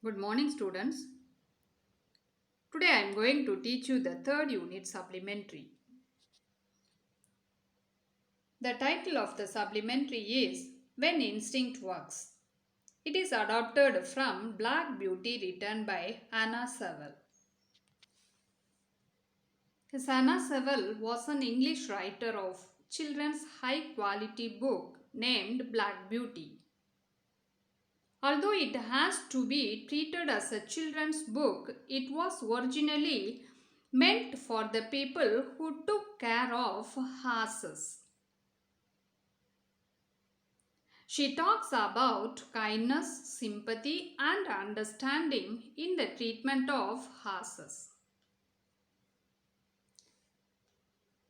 Good morning, students. Today I am going to teach you the third unit supplementary. The title of the supplementary is When Instinct Works. It is adapted from Black Beauty written by Anna Sewell. Anna Sewell was an English writer of children's high quality book named Black Beauty. Although it has to be treated as a children's book, it was originally meant for the people who took care of horses. She talks about kindness, sympathy, and understanding in the treatment of horses.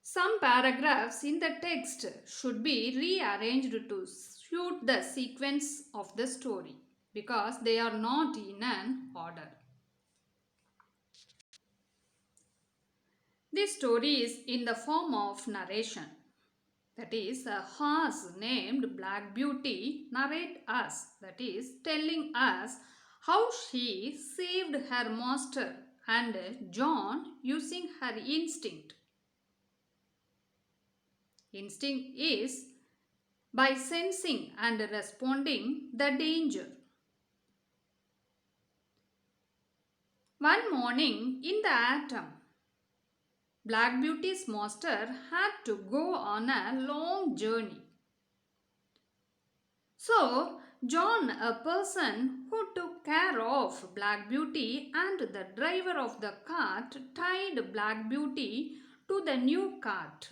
Some paragraphs in the text should be rearranged to suit the sequence of the story because they are not in an order. This story is in the form of narration. That is, a horse named Black Beauty narrates us, that is, telling us how she saved her master and John using her instinct. Instinct is by sensing and responding the danger. One morning in the autumn, Black Beauty's master had to go on a long journey. So, John, a person who took care of Black Beauty and the driver of the cart, tied Black Beauty to the new cart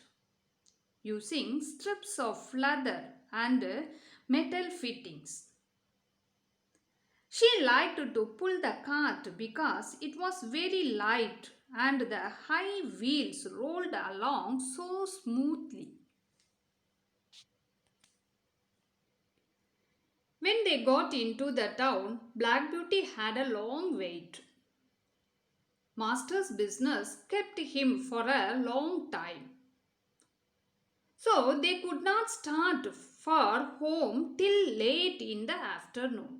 using strips of leather and metal fittings. She liked to pull the cart because it was very light and the high wheels rolled along so smoothly. When they got into the town, Black Beauty had a long wait. Master's business kept him for a long time. So they could not start for home till late in the afternoon.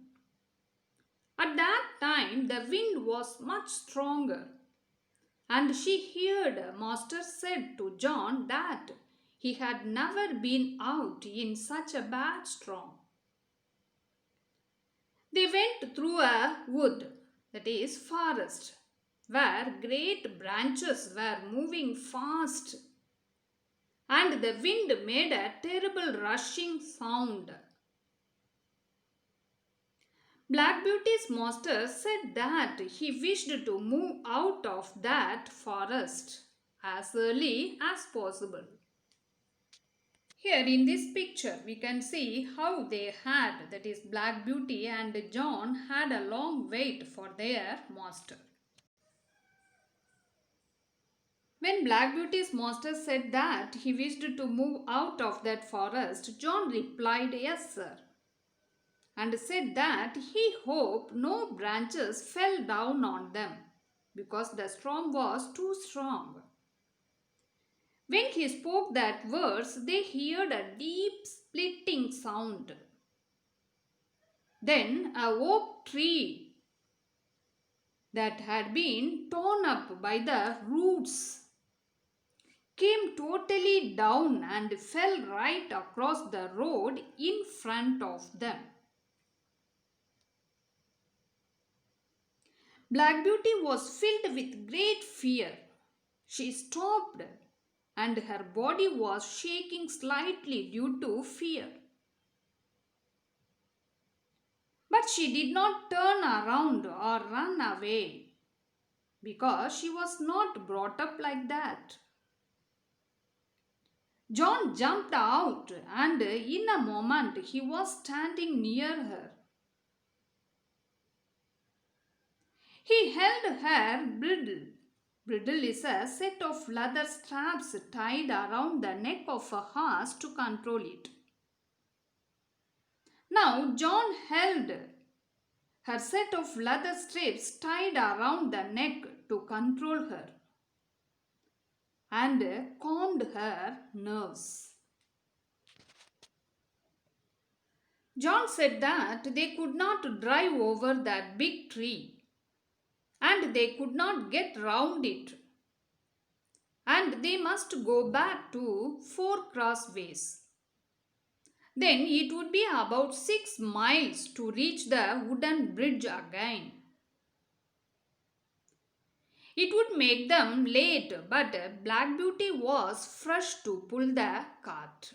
At that time, the wind was much stronger, and she heard Master said to John that he had never been out in such a bad storm. They went through a wood, that is, forest, where great branches were moving fast and the wind made a terrible rushing sound. Black Beauty's master said that he wished to move out of that forest as early as possible. Here in this picture we can see how they had, that is Black Beauty and John had a long wait for their master. When Black Beauty's master said that he wished to move out of that forest, John replied, "Yes, sir," and said that he hoped no branches fell down on them because the storm was too strong. When he spoke that words, they heard a deep splitting sound. Then a oak tree that had been torn up by the roots came totally down and fell right across the road in front of them. Black Beauty was filled with great fear. She stopped and her body was shaking slightly due to fear. But she did not turn around or run away because she was not brought up like that. John jumped out and in a moment he was standing near her. He held her bridle. Bridle is a set of leather straps tied around the neck of a horse to control it. Now John held her set of leather strips tied around the neck to control her and calmed her nerves. John said that they could not drive over that big tree and they could not get round it and they must go back to four crossways. Then it would be about 6 miles to reach the wooden bridge again. It would make them late, but Black Beauty was fresh to pull the cart.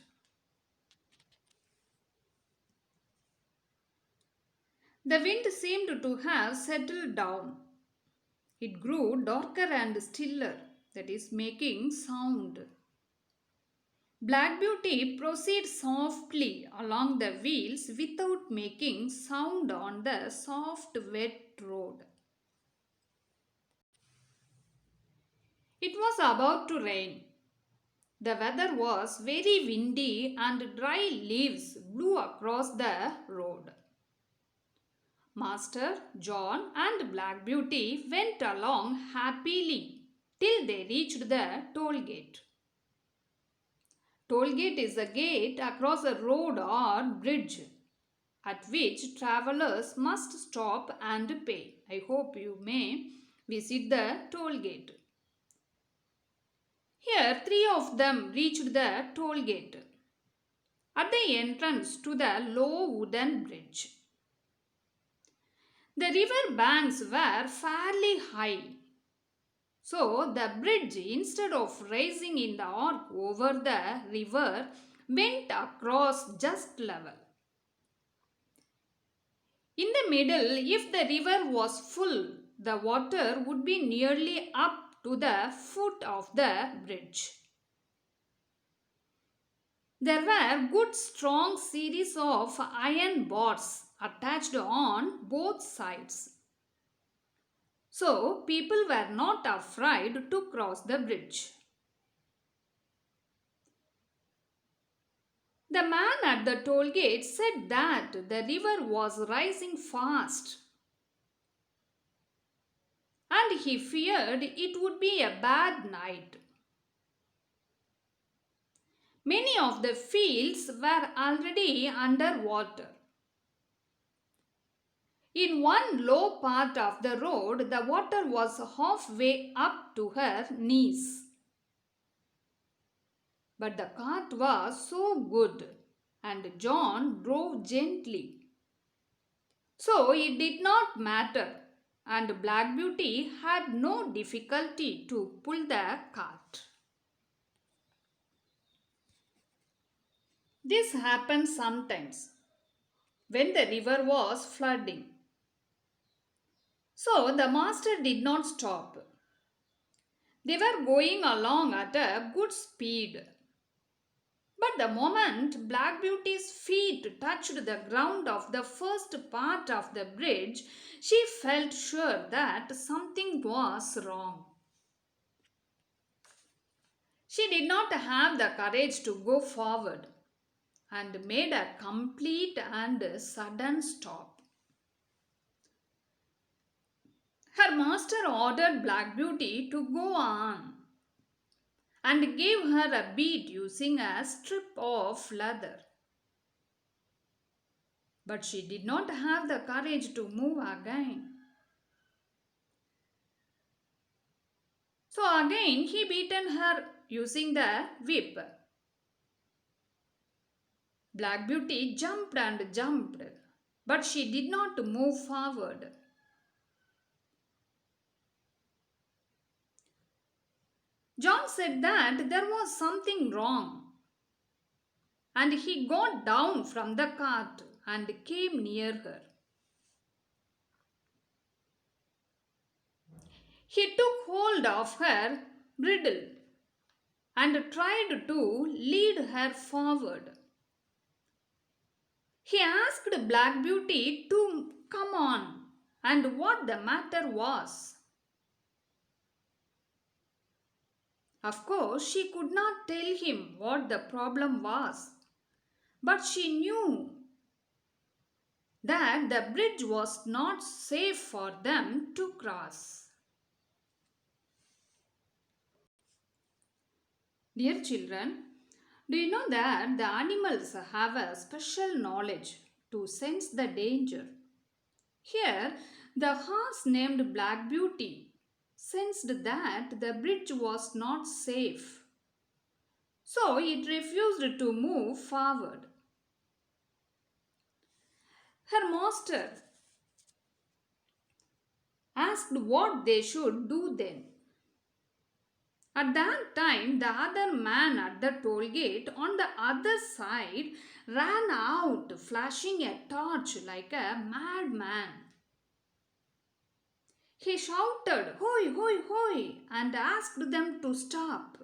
The wind seemed to have settled down. It grew darker and stiller, that is, making sound. Black Beauty proceeds softly along the wheels without making sound on the soft, wet road. It was about to rain. The weather was very windy and dry leaves blew across the road. Master, John and Black Beauty went along happily till they reached the toll gate. Toll gate is a gate across a road or bridge at which travelers must stop and pay. I hope you may visit the toll gate. Here, three of them reached the toll gate at the entrance to the low wooden bridge. The river banks were fairly high, so the bridge, instead of rising in the arc over the river, went across just level. In the middle, if the river was full, the water would be nearly up to the foot of the bridge. There were good strong series of iron bars attached on both sides. So people were not afraid to cross the bridge. The man at the toll gate said that the river was rising fast and he feared it would be a bad night. Many of the fields were already under water. In one low part of the road, the water was halfway up to her knees. But the cart was so good and John drove gently. So it did not matter and Black Beauty had no difficulty to pull the cart. This happened sometimes when the river was flooding. So the master did not stop. They were going along at a good speed. But the moment Black Beauty's feet touched the ground of the first part of the bridge, she felt sure that something was wrong. She did not have the courage to go forward and made a complete and sudden stop. Her master ordered Black Beauty to go on and gave her a beat using a strip of leather. But she did not have the courage to move again. So again he beaten her using the whip. Black Beauty jumped and jumped, but she did not move forward. John said that there was something wrong, and he got down from the cart and came near her. He took hold of her bridle and tried to lead her forward. He asked Black Beauty to come on and what the matter was. Of course, she could not tell him what the problem was, but she knew that the bridge was not safe for them to cross. Dear children, do you know that the animals have a special knowledge to sense the danger. Here, the horse named Black Beauty sensed that the bridge was not safe. So it refused to move forward. Her master asked what they should do then. At that time, the other man at the toll gate on the other side ran out, flashing a torch like a madman. He shouted, "Hoi, hoi, hoi," and asked them to stop.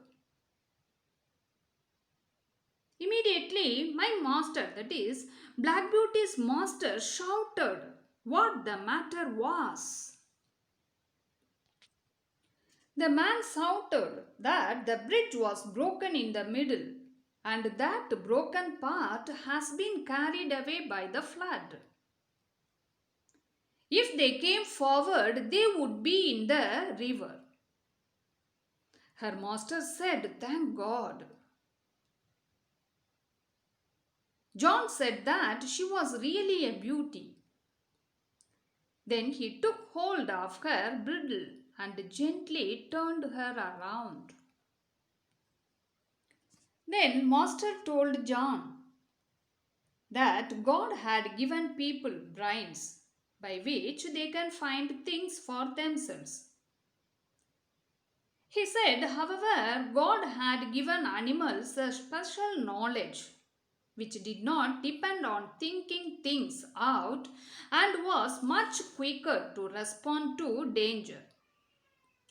Immediately, my master, that is, Black Beauty's master, shouted what the matter was. The man shouted that the bridge was broken in the middle and that broken part has been carried away by the flood. If they came forward, they would be in the river. Her master said, "Thank God." John said that she was really a beauty. Then he took hold of her bridle and gently turned her around. Then Master told John that God had given people brains by which they can find things for themselves. He said, however, God had given animals a special knowledge which did not depend on thinking things out and was much quicker to respond to danger.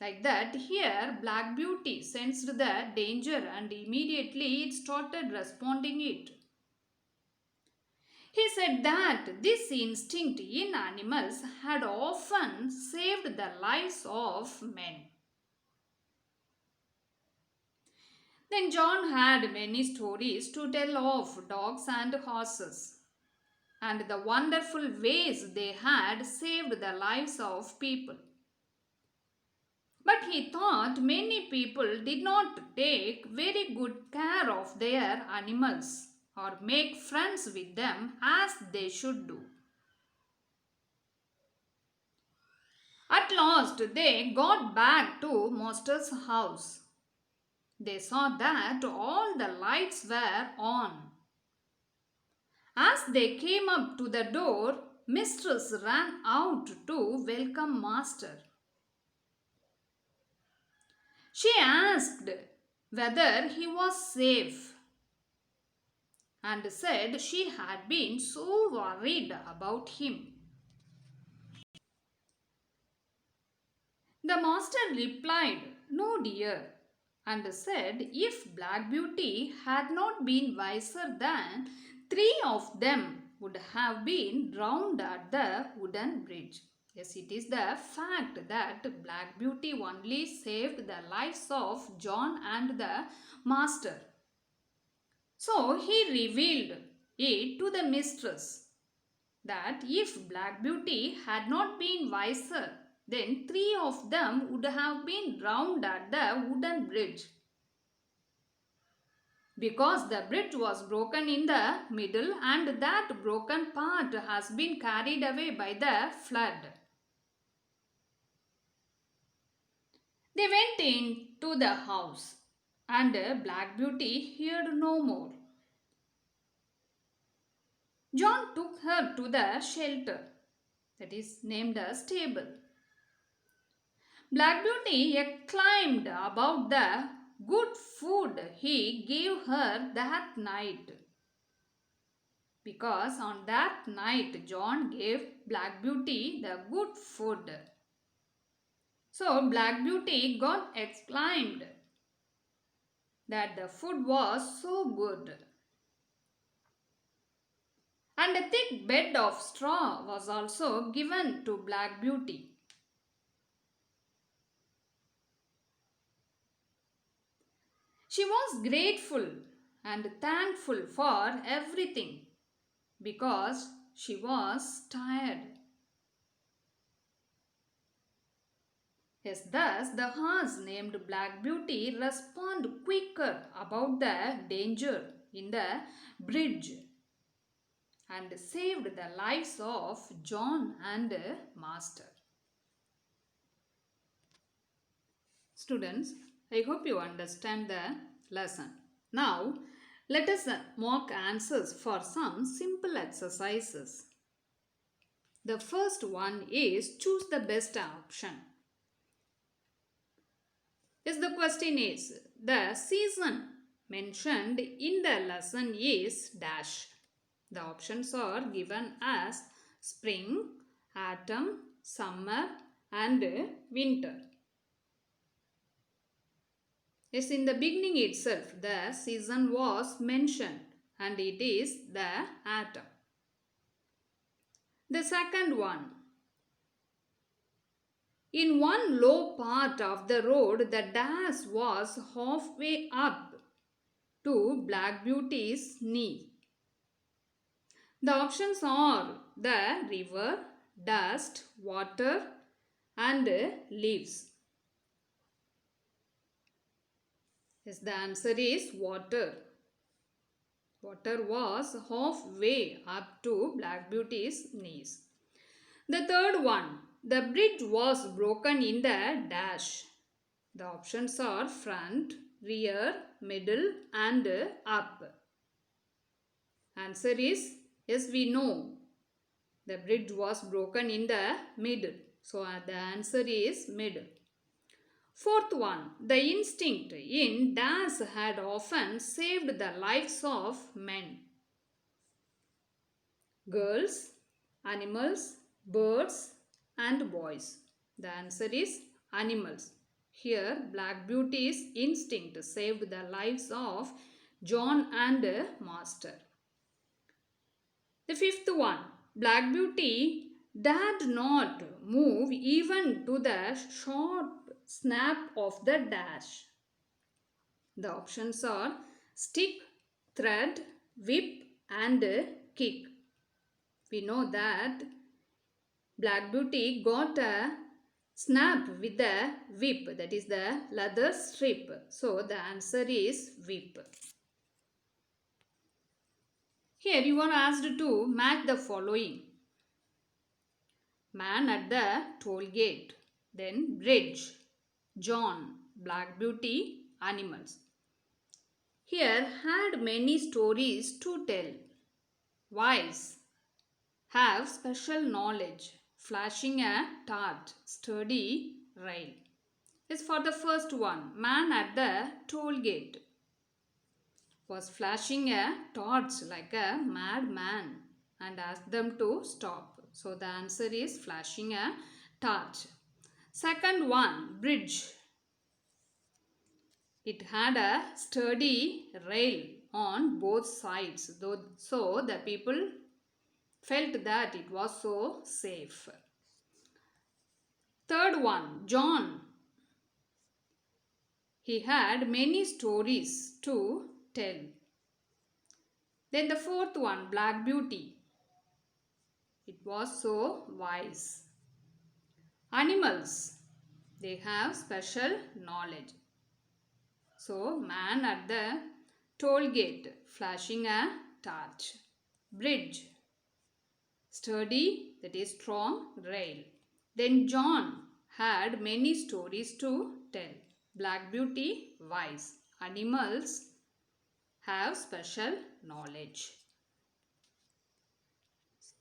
Like that, here Black Beauty sensed the danger and immediately it started responding it. He said that this instinct in animals had often saved the lives of men. Then John had many stories to tell of dogs and horses and the wonderful ways they had saved the lives of people. But he thought many people did not take very good care of their animals or make friends with them as they should do. At last they got back to Master's house. They saw that all the lights were on. As they came up to the door, Mistress ran out to welcome Master. She asked whether he was safe and said she had been so worried about him. The master replied, "No, dear," and said if Black Beauty had not been wiser, then 3 of them would have been drowned at the wooden bridge. Yes, it is the fact that Black Beauty only saved the lives of John and the master. So he revealed it to the mistress that if Black Beauty had not been wiser, then 3 of them would have been drowned at the wooden bridge. Because the bridge was broken in the middle and that broken part has been carried away by the flood. They went into the house and Black Beauty heard no more. John took her to the shelter, that is named a stable. Black Beauty exclaimed about the good food he gave her that night. Because on that night John gave Black Beauty the good food. So Black Beauty got exclaimed that the food was so good. And a thick bed of straw was also given to Black Beauty. She was grateful and thankful for everything because she was tired. Yes, thus the horse named Black Beauty responded quicker about the danger in the bridge and saved the lives of John and Master. Students, I hope you understand the lesson. Now, let us mock answers for some simple exercises. The first one is choose the best option. The question is, the season mentioned in the lesson is dash. The options are given as spring, autumn, summer and winter. Yes, in the beginning itself, the season was mentioned and it is the autumn. The second one, in one low part of the road, the dash was halfway up to Black Beauty's knee. The options are the river, dust, water and leaves. Yes, the answer is water. Water was halfway up to Black Beauty's knees. The third one, the bridge was broken in the dash. The options are front, rear, middle and up. Answer is, yes, we know. The bridge was broken in the middle. So the answer is middle. Fourth one, the instinct in dash had often saved the lives of men. Girls, animals, birds and boys. The answer is animals. Here, Black Beauty's instinct saved the lives of John and Master. The fifth one, Black Beauty dared not move even to the short snap of the dash. The options are stick, thread, whip and kick. We know that Black Beauty got a snap with the whip, that is the leather strip. So the answer is whip. Here you are asked to match the following. Man at the toll gate, then bridge, John, Black Beauty, animals. Here had many stories to tell. Wise, have special knowledge, flashing a torch, sturdy rail. Is for the first one, man at the toll gate was flashing a torch like a madman and asked them to stop. So the answer is flashing a torch. Second one, bridge. It had a sturdy rail on both sides, so the people felt that it was so safe. Third one, John. He had many stories to tell. Then the fourth one, Black Beauty. It was so wise. Animals, they have special knowledge. So, man at the toll gate, flashing a torch. Bridge, sturdy, that is strong rail. Then John had many stories to tell. Black Beauty, wise. Animals have special knowledge.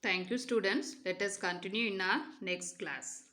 Thank you students. Let us continue in our next class.